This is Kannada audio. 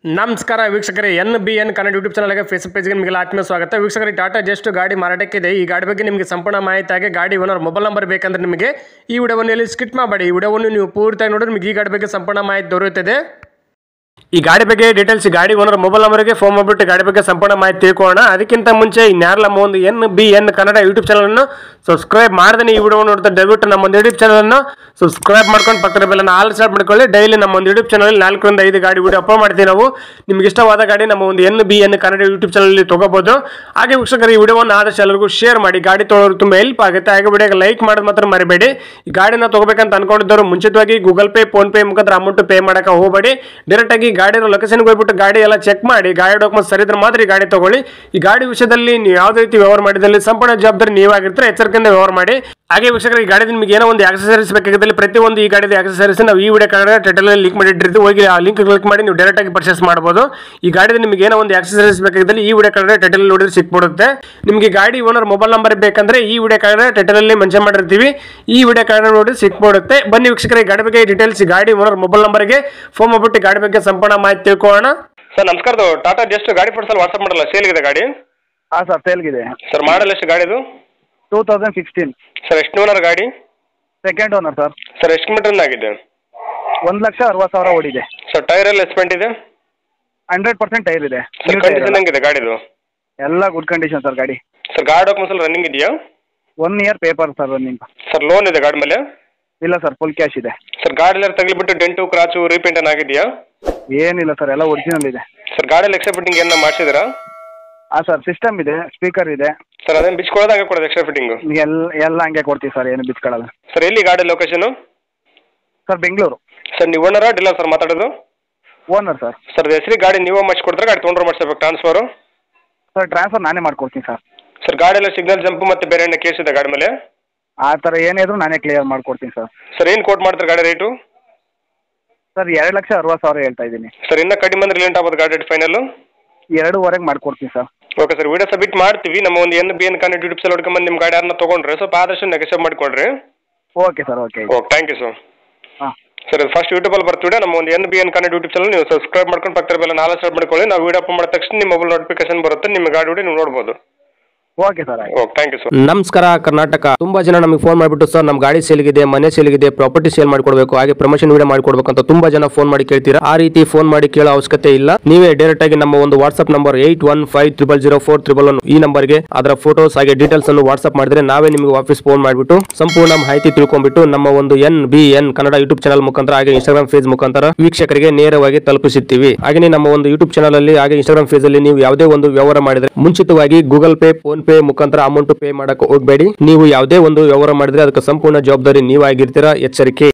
ನಮಸ್ಕಾರ ವೀಕ್ಷಕರೇ NBN ಕನ್ನಡ ಯೂಟ್ಯೂಬ್ ಚಾನಲ್ಗೆ ಫೇಸ್ಬುಕ್ ಪೇಜ್ಗೆ ನಿಮಗೆ ಆತ್ಮೀಯ ಸ್ವಾಗತ ವೀಕ್ಷಕರೇ. ಟಾಟಾ ಜಸ್ಟ್ ಗಾಡಿ ಮಾರಾಟಕ್ಕಿದೆ. ಈ ಗಾಡಿ ಬಗ್ಗೆ ನಿಮಗೆ ಸಂಪೂರ್ಣ ಮಾಹಿತಿ ಹಾಗೆ ಗಾಡಿ ಓನರ್ ಮೊಬೈಲ್ ನಂಬರ್ ಬೇಕಂದ್ರೆ ನಿಮಗೆ ಈ ವಿಡಿಯೋವನ್ನು ಇಲ್ಲಿ ಸ್ಕಿಪ್ ಮಾಡಬೇಡಿ. ಈ ವಿಡಿಯೋವನ್ನು ನೀವು ಪೂರ್ತಿಯಾಗಿ ನೋಡಿದ್ರೆ ನಿಮಗೆ ಈ ಗಾಡಿ ಬಗ್ಗೆ ಸಂಪೂರ್ಣ ಮಾಹಿತಿ ದೊರೆಯುತ್ತದೆ. ಈ ಗಾಡಿ ಬಗ್ಗೆ ಡೀಟೇಲ್ಸ್ ಗಾಡಿ ಓನರ್ ಮೊಬೈಲ್ ನಂಬರ್ಗೆ ಫೋನ್ ಮಾಡಿಬಿಟ್ಟು ಗಾಡಿ ಬಗ್ಗೆ ಸಂಪೂರ್ಣ ಮಾಹಿತಿ ತಿಳ್ಕೊಳ್ಳೋಣ. ಅದಕ್ಕಿಂತ ಮುಂಚೆ ಇನ್ಯಾರಲ್ಲ ನಮ್ಮ ಒಂದು NBN ಕನ್ನಡ ಯೂಟ್ಯೂಬ್ ಚಾನಲನ್ನು ಸಬ್ಸ್ಕ್ರೈಬ್ ಮಾಡ್ದೆ ಈ ವಿಡಿಯೋ ನೋಡ್ತಾ ದಯವಿಟ್ಟು ನಮ್ಮ ಒಂದು ಯೂಟ್ಯೂಬ್ ಚಾನಲನ್ನು ಸಬ್ಸ್ಕ್ರೈಬ್ ಮಾಡ್ಕೊಂಡು ಪಕ್ಕದ ಬೆಲ್ಲನ್ನು ಆಲ್ ಸ್ಟಾರ್ಟ್ ಮಾಡ್ಕೊಳ್ಳಿ. ಡೈಲಿ ನಮ್ಮ ಒಂದು ಯೂಟ್ಯೂಬ್ ಚಾನಲ್ 4 ರಿಂದ 5 ಗಾಡಿ ವಿಡಿಯೋ ಅಪ್ಲೋಡ್ ಮಾಡ್ತೀವಿ. ನಾವು ನಿಮ್ಗೆ ಇಷ್ಟವಾದ ಗಾಡಿ ನಮ್ಮ ಒಂದು NBN ಕನ್ನಡ ಯೂಟ್ಯೂಬ್ ಚಾನಲ್ ತಗೋಬಹುದು. ಹಾಗೆ ವೀಕ್ಷಕರು ಈ ವಿಡಿಯೋವನ್ನು ಆದಷ್ಟು ಎಲ್ಲರಿಗೂ ಶೇರ್ ಮಾಡಿ. ಗಾಡಿ ತೊಗೊಳ್ಳೋರು ತುಂಬ ಹೆಲ್ಪ್ ಆಗುತ್ತೆ. ಹಾಗೆ ವಿಡಿಯೋಗೆ ಲೈಕ್ ಮಾಡೋದು ಮಾತ್ರ ಮರಿಬೇಡಿ. ಈ ಗಾಡಿನ ತಗೋಬೇಕಂತ ಅನ್ಕೊಂಡಿದ್ದವರು ಮುಂಚಿತವಾಗಿ ಗೂಗಲ್ ಪೇ ಫೋನ್ ಪೇ ಮುಖಾಂತರ ಅಮೌಂಟ್ ಪೇ ಮಾಡಕ್ಕೆ ಹೋಗಬೇಡಿ. ಡೈರೆಕ್ಟ್ ಆಗಿ ಗಾಡಿನ ಲೊಕೇಶನ್ಗೆ ಹೋಗ್ಬಿಟ್ಟು ಗಾಡಿ ಎಲ್ಲ ಚೆಕ್ ಮಾಡಿ ಗಾಡಿ ಡಾಕ್ಯುಮೆಂಟ್ಸ್ ಸರಿ ಇದ್ರೆ ಮಾತ್ರ ಈ ಗಾಡಿ ತಗೊಳ್ಳಿ. ಈ ಗಾಡಿ ವಿಷಯದಲ್ಲಿ ನೀವು ಯಾವುದೇ ರೀತಿ ವ್ಯವಹಾರ ಮಾಡಿದಲ್ಲಿ ಸಂಪೂರ್ಣ ಜವಾಬ್ದಾರಿ ನೀವಾಗಿರ್ತಾರೆ. ಎಚ್ಚರಿಕೆಯಿಂದ ವ್ಯವಹಾರ ಮಾಡಿ. ಹಾಗೆ ವೀಕ್ಷಕರು ಈ ಗಾಡಿ ನಿಮಗೆ ಏನೋ ಒಂದು ಆಕ್ಸೆಸರೀಸ್ ಬೇಕಾಗಿದ್ದಲ್ಲಿ ಪ್ರತಿಯೊಂದು ಈ ಗಾಡಿದ ಆಕ್ಸೆಸರೀಸ್ ನಾವು ಈ ವಿಡಿಯೋ ಕಾರ್ಡ್ ಟೈಟಲ್ ಅಲ್ಲಿ ಲಿಂಕ್ ಮಾಡಿಟ್ಟಿರ್ತೀವಿ. ಹೋಗಿ ಆ ಲಿಂಕ್ ಕ್ಲಿಕ್ ಮಾಡಿ ನೀವು ಡೈರೆಕ್ಟ್ ಆಗಿ ಪರ್ಚೇಸ್ ಮಾಡಬಹುದು. ಈ ಗಾಡಿದ ನಿಮಗೆ ಏನೋ ಒಂದು ಆಕ್ಸೆಸರೀಸ್ ಬೇಕಾಗಿದ್ದಲ್ಲಿ ಈ ವಿಡಿಯೋ ಕಾರ್ಡ್ ಟೈಟಲ್ ನೋಡಿದ್ರೆ ಸಿಕ್ಬಿಡುತ್ತೆ. ನಿಮಗೆ ಗಾಡಿ ಓನರ್ ಮೊಬೈಲ್ ನಂಬರ್ ಬೇಕಂದ್ರೆ ಈ ವಿಡಿಯೋ ಕಾರ್ಡ್ ಟೈಟಲ್ ಅಲ್ಲಿ ಮೆನ್ಷನ್ ಮಾಡಿರ್ತೀವಿ. ಈ ವಿಡಿಯೋ ಕಾರ್ಡ್ ನೋಡಿ ಸಿಕ್ಬಿಡುತ್ತೆ. ಬನ್ನಿ ವೀಕ್ಷಕರೇ ಗಾಡಿ ಬಗ್ಗೆ ಡೀಟೇಲ್ಸ್ ಗಾಡಿ ಓನರ್ ಮೊಬೈಲ್ ನಂಬರ್ಗೆ ಫೋನ್ ಮಾಡ್ಬಿಟ್ಟು ಗಾಡಿ ಬಗ್ಗೆ ಸಂಪೂರ್ಣ ಮಾಹಿತಿ ತಿಳ್ಕೊಳ್ಳೋಣ. ಸರ್ ನಮಸ್ಕಾರ. ಟಾಟಾ ಜಸ್ಟ್ ಗಾಡಿ ಫೋಟೋಸಲ್ಲಿ ವಾಟ್ಸಪ್ ಮಾಡಲ್ಲ ಸೇಲ್ಗಿದೆ ಗಾಡಿ? ಹಾಂ ಸರ್ ಸೇಲ್ಗಿದೆ. ಸರ್ ಮಾಡಲ್ ಎಷ್ಟು ಗಾಡಿದು? 2016. ಸರ್ ಎಷ್ಟು ಓನರ್ ಗಾಡಿ? Second owner sir. ಸರ್ ಎಷ್ಟು ಕಿಲೋಮೀಟರ್ ಆಗಿದೆ? 1,60,000 ಓಡಿದೆ. ಸರ್ ಟೈರ್ ಎಲ್ಲ ಎಸ್ಪೆಂಟ್ ಇದೆ? 100% ಟೈರ್ ಇದೆ. ಸರ್ ಕಂಡೀಷನ್ ಹೆಂಗಿದೆ ಗಾಡಿದು? ಎಲ್ಲ ಗುಡ್ ಕಂಡೀಷನ್ ಸರ್ ಗಾಡಿ. ಸರ್ ಗಾಡಿ ಡಾಕ್ಯುಮೆಂಟ್ಸ್ ಎಲ್ಲ ರನ್ನಿಂಗ್ ಇದೆಯಾ? 1 year paper sir running. Sir loan ಇದೆ ಗಾಡಿ ಮೇಲೆ? ಇಲ್ಲ ಸರ್ ಫುಲ್ ಕ್ಯಾಶ್ ಇದೆ. ಸರ್ ಗಾಡಿ ಎಲ್ಲ ತಗಲಿಬಿಟ್ಟು ಡೆಂಟು ಕ್ರಾಚು ರೀಪೇಂಟ್ ಆಗಿದೆಯಾ? ಏನಿಲ್ಲ ಸರ್ ಎಲ್ಲ ಒರಿಜಿನಲ್ ಇದೆ. ಸರ್ ಗಾಡಿಯಲ್ಲಿ ಎಕ್ಸ್ಟ್ರಾ ಫಿಟ್ಟಿಂಗ್ ಏನ ಮಾಡಿಸಿದ್ರಾ? ಹಾಂ ಸರ್ ಸಿಸ್ಟಮ್ ಇದೆ, ಸ್ಪೀಕರ್ ಇದೆ. ಸರ್ ಅದೇನು ಬಿಚ್ಕೊಳ್ಳೋದು ಹಂಗೆ ಕೊಡೋದು ಎಕ್ಸ್ಟ್ರಾ ಫಿಟ್ಟಿಂಗು? ಎಲ್ಲ ಹಂಗೆ ಕೊಡ್ತೀವಿ ಸರ್, ಏನು ಬಿಚ್ಕೊಳ್ಳಲ್ಲ. ಸರ್ ಎಲ್ಲಿ ಗಾಡಿ ಲೊಕೇಶನು? ಸರ್ ಬೆಂಗಳೂರು. ಸರ್ ನೀವು ಓನರಾ ಡೀಲರ್ ಸರ್ ಮಾತಾಡೋದು? Owner sir. ಸರ್ ಹೆಸರಿಗೆ ಗಾಡಿ ನೀವು ಮಾಡಿಸ್ಕೊಡ್ತಾರೆ ಗಾಡಿ ತೊಗೊಂಡ್ರೆ ಮಾಡಿಸ್ಬೇಕು ಟ್ರಾನ್ಸ್ಫರು? ಸರ್ ಟ್ರಾನ್ಸ್ಫರ್ ನಾನೇ ಮಾಡ್ಕೊಡ್ತೀನಿ ಸರ್. ಸರ್ ಗಾಡಿ ಎಲ್ಲ ಸಿಗ್ನಲ್ ಜಂಪ್ ಮತ್ತು ಬೇರೆ ಏನೇ ಕೇಸ್ ಇದೆ ಗಾಡಿ ಮೇಲೆ? ಆ ಥರ ಏನಿದ್ರು ನಾನೇ ಕ್ಲಿಯರ್ ಮಾಡ್ಕೊಡ್ತೀನಿ ಸರ್. ಸರ್ ಏನು ಕೋಟ್ ಮಾಡ್ತಾರೆ ಗಾಡಿ ರೇಟು? ಸರ್ 2,60,000 ಹೇಳ್ತಾ ಇದ್ದೀನಿ. ಸರ್ ಇನ್ನೂ ಕಡಿಮೆ ಬಂದರೆ ರಿಲೆಂಟ್ ಆಗ್ಬೋದು ಗಾಡಿ ರೇಟ್ ಫೈನಲ್ಲು? 2.5 ಮಾಡ್ಕೊಡ್ತೀನಿ sir. Okay sir video submit ಮಾಡ್ತೀವಿ. ನಮ್ಮ ಒಂದು NBN ಕನ್ನಡ ಯೂಟ್ಯೂಬ್ ಚಾನಲ್ ಹುಡ್ಕೊಂಬಂದು ನಿಮ್ಮ ಗಾಡಿ ಯಾರನ್ನ ತೊಗೊಂಡ್ರೆ ಸ್ವಲ್ಪ ಆದಷ್ಟು ನೆಗೆಸೇಟ್ ಮಾಡಿಕೊಡ್ರಿ. Okay sir okay. Okay thank you sir. ಹಾಂ ಸರ್ ಫಸ್ಟ್ ಯೂಟ್ಯೂಬಲ್ಲಿ ಬರ್ತೀವಿ. ನಮ್ಮ ಒಂದು NBN ಕನ್ನಡ ಯೂಟ್ಯೂಬ್ ಚಾನಲ್ ನೀವು ಸಬ್ಸ್ಕ್ರೈಬ್ ಮಾಡ್ಕೊಂಡು ಪಕ್ಕದ ಬೆಲ್ಲ ನಾಲ್ಕು ಸ್ಟಾರ್ಟ್ ಮಾಡ್ಕೊಳ್ಳಿ. ನಾವು ವಿಡಿಯೋ ಅಪ್ ಮಾಡಿದ ತಕ್ಷಣ ನಿಮ್ಮ ಮೊಬೈಲ್ ನೋಟಿಫಿಕೇಶನ್ ಬರುತ್ತೆ. ನಿಮ್ಮ ಗಾಡಿ ವಿಡಿಯೋ ನೀವು ನೋಡ್ಬೋದು. Okay sir. Okay thank you sir. ನಮಸ್ಕಾರ ಕರ್ನಾಟಕ. ತುಂಬಾ ಜನ ನಮಗೆ ಫೋನ್ ಮಾಡಿಬಿಟ್ಟು ಸರ್ ನಮ್ಮ ಗಾಡಿ ಸೇಲ್ಗಿದೆ, ಮನೆ ಸೇಲ್ಗಿದೆ, ಪ್ರಾಪರ್ಟಿ ಸೇಲ್ ಮಾಡ್ಕೊಡ್ಬೇಕು, ಹಾಗೆ ಪ್ರಮೋಷನ್ ವಿಡಿಯೋ ಮಾಡ್ಕೊಡ್ಬೇಕು ಅಂತ ತುಂಬಾ ಜನ ಫೋನ್ ಮಾಡಿ ಕೇಳ್ತೀರಾ. ಆ ರೀತಿ ಫೋನ್ ಮಾಡಿ ಕೇಳೋ ಅವಶ್ಯಕತೆ ಇಲ್ಲ. ನೀವೇ ಡೈರೆಕ್ಟ್ ಆಗಿ ನಮ್ಮ ಒಂದು ವಾಟ್ಸ್ಆಪ್ ನಂಬರ್ 81500411 ಈ ನಂಬರ್ಗೆ ಅದರ ಫೋಟೋಸ್ ಹಾಗೆ ಡೀಟೇಲ್ಸ್ ಅನ್ನು ವಾಟ್ಸ್ಆಪ್ ಮಾಡಿದ್ರೆ ನಾವೇ ನಿಮಗೆ ವಾಪಸ್ ಫೋನ್ ಮಾಡಿಬಿಟ್ಟು ಸಂಪೂರ್ಣ ಮಾಹಿತಿ ತಿಳ್ಕೊಂಡ್ಬಿಟ್ಟು ನಮ್ಮ ಒಂದು NBN ಕನ್ನಡ ಯೂಟ್ಯೂಬ್ ಚಾನಲ್ ಮುಖಾಂತರ ಹಾಗೆ ಇನ್ಸ್ಟಾಗ್ರಾಮ್ ಪೇಜ್ ಮುಖಾಂತರ ವೀಕ್ಷಕರಿಗೆ ನೇರವಾಗಿ ತಲುಪಿಸುತ್ತೀವಿ. ಹಾಗೆ ನಮ್ಮ ಒಂದು ಯೂಟ್ಯೂಬ್ ಚಾನಲ್ ಅಲ್ಲಿ ಹಾಗೆ ಇನ್ಸ್ಟಾಗ್ರಾಮ್ ಪೇಜ್ ಅಲ್ಲಿ ನೀವು ಯಾವುದೇ ಒಂದು ವ್ಯವಹಾರ ಮಾಡಿದ್ರೆ ಮುಂಚಿತವಾಗಿ ಗೂಗಲ್ ಪೇ ಫೋನ್ ಪೇ ಮುಖಾಂತರ ಅಮೌಂಟ್ ಪೇ ಮಾಡಕ್ಕೆ ಹೋಗಬೇಡಿ. ನೀವು ಯಾವುದೇ ಒಂದು ವ್ಯವಹಾರ ಮಾಡಿದ್ರೆ ಅದಕ್ಕೆ ಸಂಪೂರ್ಣ ಜವಾಬ್ದಾರಿ ನೀವಾಗಿರ್ತೀರಾ. ಎಚ್ಚರಿಕೆ.